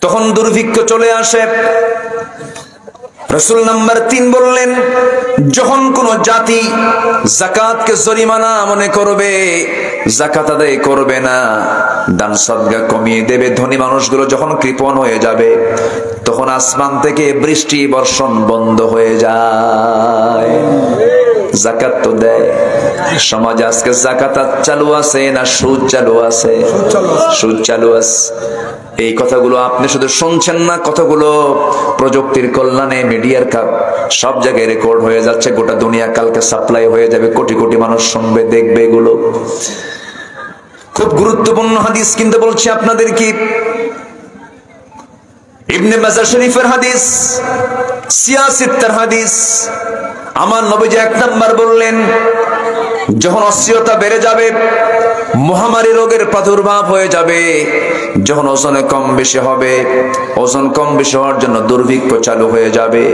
তখন দুর্ভিক্ষ চলে আসে। রাসূল নাম্বার 3 বললেন, যখন কোন জাতি যাকাতকে জরিমানা মনে করবে, যাকাত আদায় করবে না, দান সদকা কমিয়ে দেবে, ধনী মানুষগুলো যখন কৃপণ হয়ে যাবে, তখন আসমান থেকে বৃষ্টি বর্ষণ বন্ধ হয়ে যায়। যাকাত তো দেয় সমাজে, আজকে যাকাত চালু আছে না সুদ চালু আছে? সুদ চালু আছে। এই কথাগুলো আপনি শুধু শুনছেন না, কথাগুলো প্রযুক্তির কল্যাণে মিডিয়ার সব জায়গায় রেকর্ড হয়ে যাচ্ছে, গোটা দুনিয়া কালকে সাপ্লাই হয়ে যাবে, কোটি কোটি মানুষ শুনবে, দেখবে। এগুলো খুব গুরুত্বপূর্ণ হাদিস কিন্তু বলছি আপনাদের কি, ইবনে মাজাহ শরীফের হাদিস, সিয়াসিত্তার হাদিস। আমার নবীজি 1 নাম্বার বললেন, যখন অস্থিরতা বেড়ে যাবে, মহামারী রোগের প্রাদুর্ভাব হয়ে যাবে, যখন ওজনে কম বেশি হবে, ওজন কম বেশি হওয়ার জন্য দুর্ভিক্ষ চালু হয়ে যাবে,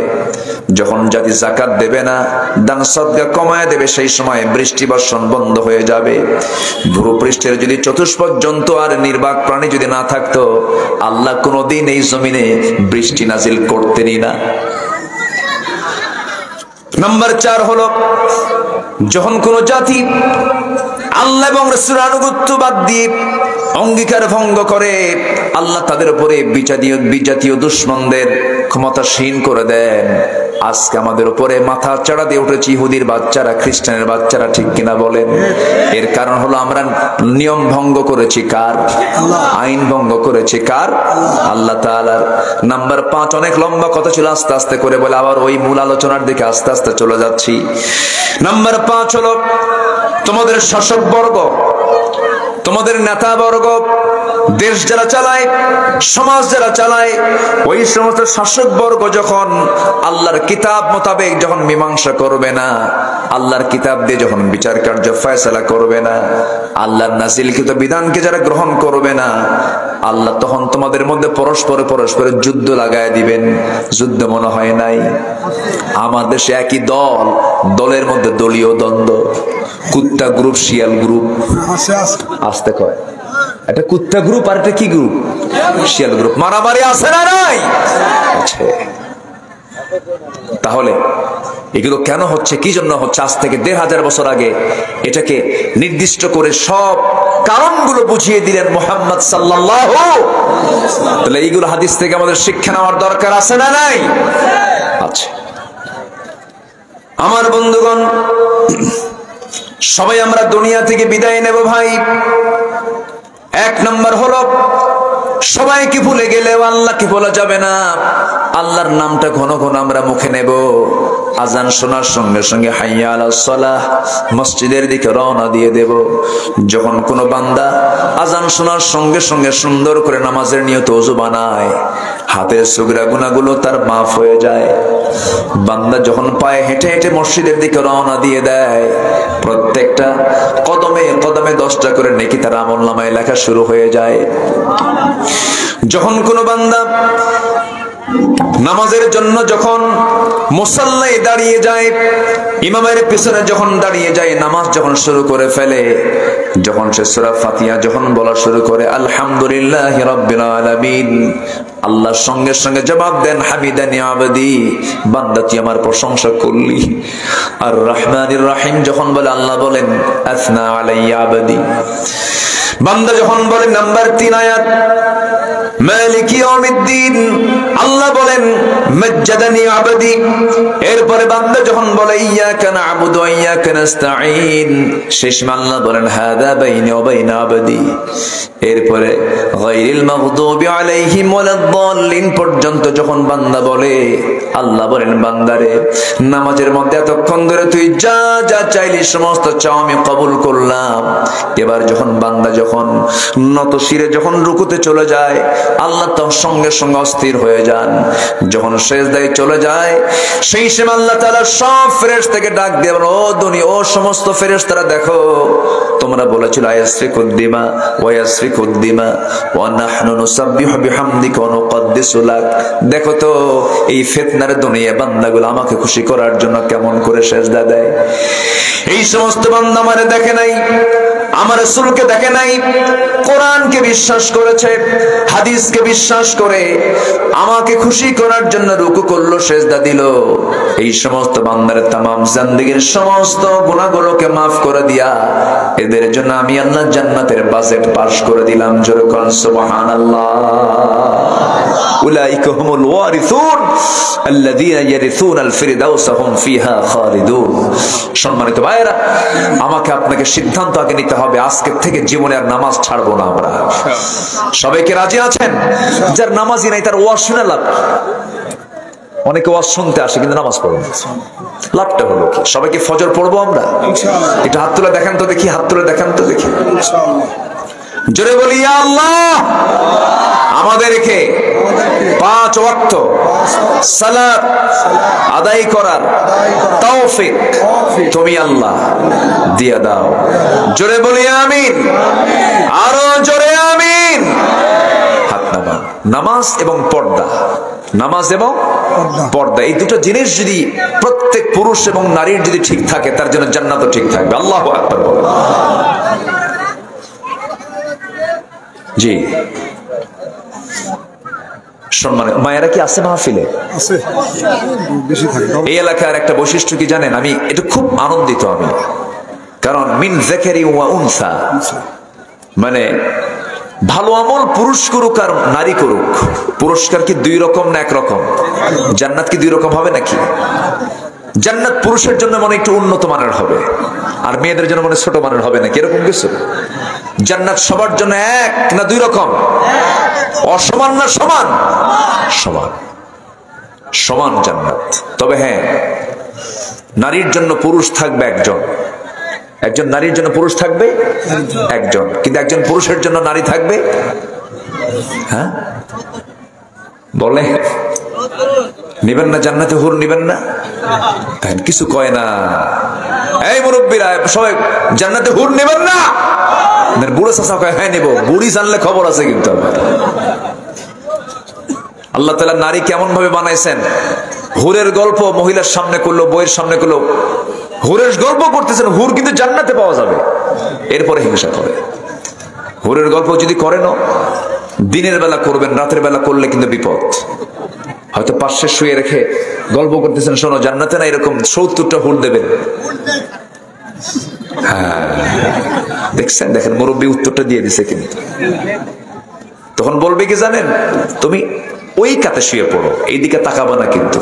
যখন জাতি যাকাত দেবে না, দান সদকা কমায় দেবে, সেই সময় বৃষ্টি বর্ষণ বন্ধ হয়ে যাবে। ভূপৃষ্ঠের যদি চতুষ্পদ জন্তু আর নির্বাক প্রাণী যদি না থাকতো, আল্লাহ কোনোদিন এই জমিনে বৃষ্টি নাজিল করতেনই না। নাম্বার 4 হলো, যখন কোন জাতি আল্লাহ এবং রাসূলের আনুগত্য বাদ দিয়ে অঙ্গীকার ভঙ্গ করে, আল্লাহ তাদের উপরে বিজাতীয় দুশমনদের ক্ষমতাসীন করে দেন। আজকে আমাদের উপরে মাথা চাড়া দিয়ে উঠেছে ইহুদির বাচ্চারা, খ্রিস্টানের বাচ্চারা, ঠিক কিনা বলেন? এর কারণ হলো আমরা নিয়ম ভঙ্গ করেছি কার? আইন ভঙ্গ করেছি কার? আল্লাহ তাআলার। নাম্বার 5, অনেক লম্বা কথা ছিল, আস্তে আস্তে করে বলে আবার ওই মূল আলোচনার দিকে আস্তে আস্তে চলে যাচ্ছি। নাম্বার 5 হলো, তোমাদের শাসক বর্গ, তোমাদের নেতা বর্গ, দেশ যারা চালায়, সমাজ যারা চালায়, ওই সমস্ত শাসক বর্গ যখন আল্লাহর কিতাব মোতাবেক যখন মীমাংসা করবে না, আল্লাহর কিতাব দিয়ে যখন বিচার কার্য ফয়সালা করবে না, আল্লাহর নাজিলকৃত বিধানকে যারা গ্রহণ করবে না, আল্লাহ তখন তোমাদের মধ্যে পরস্পরে যুদ্ধ লাগায় দিবেন। যুদ্ধ মনে হয় নাই? আমার দেশে একই দল, দলের মধ্যে দলীয় দ্বন্দ্ব, কুত্তা গ্রুপ, শিয়াল গ্রুপ, আসতে কয় একটা কুত্তা গ্রুপ আর একটা কি গ্রুপ? শিয়াল গ্রুপ। মারামারি আছে না নাই? তাহলে এগুলো কেন হচ্ছে, কি জন্য হচ্ছে? আজ থেকে 1500 বছর আগে এটাকে নির্দিষ্ট করে সব কারণগুলো বুঝিয়ে দিলেন মুহাম্মদ সাল্লাল্লাহু। তাহলে এইগুলো হাদিস থেকে আমাদের শিক্ষা নেওয়ার দরকার আছে না নাই? আছে। আমার বন্ধুগণ, সবাই আমরা দুনিয়া থেকে বিদায় নেব ভাই। 1 নাম্বার হলো, সবাইকে ভুলে গেলেও আল্লাহকে ভোলা যাবে না। আল্লাহর নামটা ঘন ঘন আমরা মুখে নেব। আজান শোনার সঙ্গে সঙ্গে হাইয়া আলাস সালাহ, মসজিদের দিকে রওনা দিয়ে দেব। যখন কোনো বান্দা আজান শোনার সঙ্গে সঙ্গে সুন্দর করে নামাজের নিয়তে ওযু বানায়, হাতের সুগরা গুনাহগুলো তার মাফ হয়ে যায়। বান্দা যখন পায়ে হেঁটে হেঁটে মসজিদের দিকে রওনা দিয়ে দেয়, প্রত্যেকটা কদমে কদমে 10টা করে নেকি তার আমলনামায় লেখা শুরু হয়ে যায়। যখন কোনো বান্দা নামাজের জন্য যখন মুসাল্লায় দাঁড়িয়ে যায়, ইমামের পিছনে যখন দাঁড়িয়ে যায়, নামাজ যখন শুরু করে ফেলে, যখন সে সূরা ফাতিহা যখন বলা শুরু করে, আলহামদুলিল্লাহি রাব্বিল আলামিন, আল্লাহর সঙ্গে সঙ্গে জবাব দেন, হামিদানি আবদি, বান্দা তুই আমার প্রশংসা করলি। আর রহমানির রহিম যখন বলে, আল্লাহ বলেন আসনা আলাইয়া আবদি। বান্দা যখন বলে নাম্বার 3 আয়াত, মালিক ইয়াউমিদ্দিন, আল্লাহ বলেন মাজ্জাদানি আবদি। এরপরে বান্দা যখন বলে ইয়াকা না'বুদু ওয়া ইয়াকা নাস্তাঈন, শেষে আল্লাহ বলেন হাদা বাইনি ওয়া বাইনা আবদি। এরপরে গায়রিল মাগদুবি আলাইহিম ওয়ালাদ-দাল্লিন পর্যন্ত যখন বান্দা বলে, আল্লাহ বলেন বান্দারে, নামাজের মধ্যে এতক্ষণ ধরে তুই যা যা চাইলি সমস্ত চাও আমি কবুল করলাম। এবার যখন বান্দা যখন নত শিরে যখন রুকুতে চলে যায়, আল্লাহ তো সঙ্গে সঙ্গে অস্থির হয়ে যান। যখন সেজদায় চলে যায়, সেই সময় আল্লাহ তাআলা সব ফেরেশতাকে ডাক দিয়ে বলেন, ও দুনিয়া, ও সমস্ত ফেরেশতারা, দেখো তোমরা বলেছিল আয়াসফিকুদ্দিমা ওয়া ইয়াসফিকুদ্দিমা ওয়া নাহনু নুসাব্বিহু বিহামদিকা ওয়া নুকদ্দিসু লাক। দেখো তো এই ফিতনার দুনিয়া বান্দাগুলো আমাকে খুশি করার জন্য কেমন করে সেজদা দেয়। এই সমস্ত বান্দা আমারে দেখে নাই, আমার রাসূলকে দেখে নাই, কোরআনকে বিশ্বাস করেছে, হাদিসকে বিশ্বাস করে আমাকে খুশি করার জন্য রুকু করলো, সিজদা দিল। এই সমস্ত বান্দার তামাম জিন্দেগীর সমস্ত গুনাহগুলোকে মাফ করে দিয়া এদের জন্য আমি আল্লাহ জান্নাতের বাজেট পাস করে দিলাম। জোরে কোন সুবহানাল্লাহ। উলাইকা হুমুল ওয়ারিসুন আল্লাযীনা ইয়ারিসুনাল ফিরদাউসা হুম ফিহা খালিদুন। সম্মানিত ভাইরা, আমাকে আপনাকে সিদ্ধান্ত আগে নিতে হবে, আজকে থেকে জীবনে আর নামাজ ছাড়বো না আমরা। সবাইকে রাজি আছেন? যার নামাজই নাই তার ওয়াজ শুনে লাভ। অনেকে ওয়াজ শুনতে আসে কিন্তু নামাজ পড়ে না, লাভটা হলো কি? সবাইকে ফজর পড়বো আমরা? এটা হাত তুলে দেখান তো দেখি, হাত তুলে দেখান তো দেখি। জোরে বলি ইয়া আল্লাহ, আমাদেরকে 5 ওয়াক্ত সালাত আদায় করার তৌফিক তুমি আল্লাহ দিয়ে দাও। জোরে বলি আমিন, আরো জোরে আমিন। হাত নামান। নামাজ এবং পর্দা, নামাজ এবং পর্দা, এই দুটো জিনিস যদি প্রত্যেক পুরুষ এবং নারীর যদি ঠিক থাকে, তার জন্য জান্নাতও ঠিক থাকবে। আল্লাহু আকবার বলেন। জি, সম্মানিত মায়েরা কি আছে মাহফিলে? এই এলাকার একটা বৈশিষ্ট্য কি জানেন? আমি এটা খুব আনন্দিত আমি, কারণ মিন যাকারি ওয়া উনসা, মানে ভালো আমল পুরুষ করুক আর নারী করুক, পুরস্কার কি 2 রকম না 1 রকম? জান্নাত কি 2 রকম হবে নাকি? জান্নাত পুরুষের জন্য মনে একটু উন্নত মানের হবে, আর মেয়েদের জন্য মনে ছোট মানের হবে নাকি, এরকম কিছু? জান্নাত সবার জন্য 1 না 2 রকম? অসমান না সমান? সমান, সমান জান্নাত। তবে হ্যাঁ, নারীর জন্য পুরুষ থাকবে একজন, একজন নারীর জন্য পুরুষ থাকবে একজন, কিন্তু একজন পুরুষের জন্য নারী থাকবে, হ্যাঁ বলে নিবেন না? জান্নাতে হুর নিবেন না? কিছু কয় না। এই মুরব্বীরা সবাই জান্নাতে হুর নেবেন না? বুড়ো চাচা কয় হ্যাঁ নেব, বুড়ি জানলে খবর আছে। কিন্তু আল্লাহ তাআলা নারী কেমন ভাবে বানাইছেন, হুরের গল্প মহিলার সামনে করলো, বইয়ের সামনে করলো, হুরের গল্প করতেছেন, হুর কিন্তু জান্নাতে পাওয়া যাবে। এরপরে হিংসা করে। হুরের গল্প যদি করেন দিনের বেলা করবেন, রাতের বেলা করলে কিন্তু বিপদ। হয়তো পাশে শুয়ে রেখে গল্প করতেছেন, শোনো জান্নাতে না এরকম 70টা হুর দেবেন। হ্যাঁ দেখছেন, দেখেন মুরব্বী উত্তরটা দিয়ে দিছে। কিন্তু তখন বলবে কি জানেন, তুমি ওই কাতে শুয়ে পড়ো, এইদিকে তাকাবা না কিন্তু।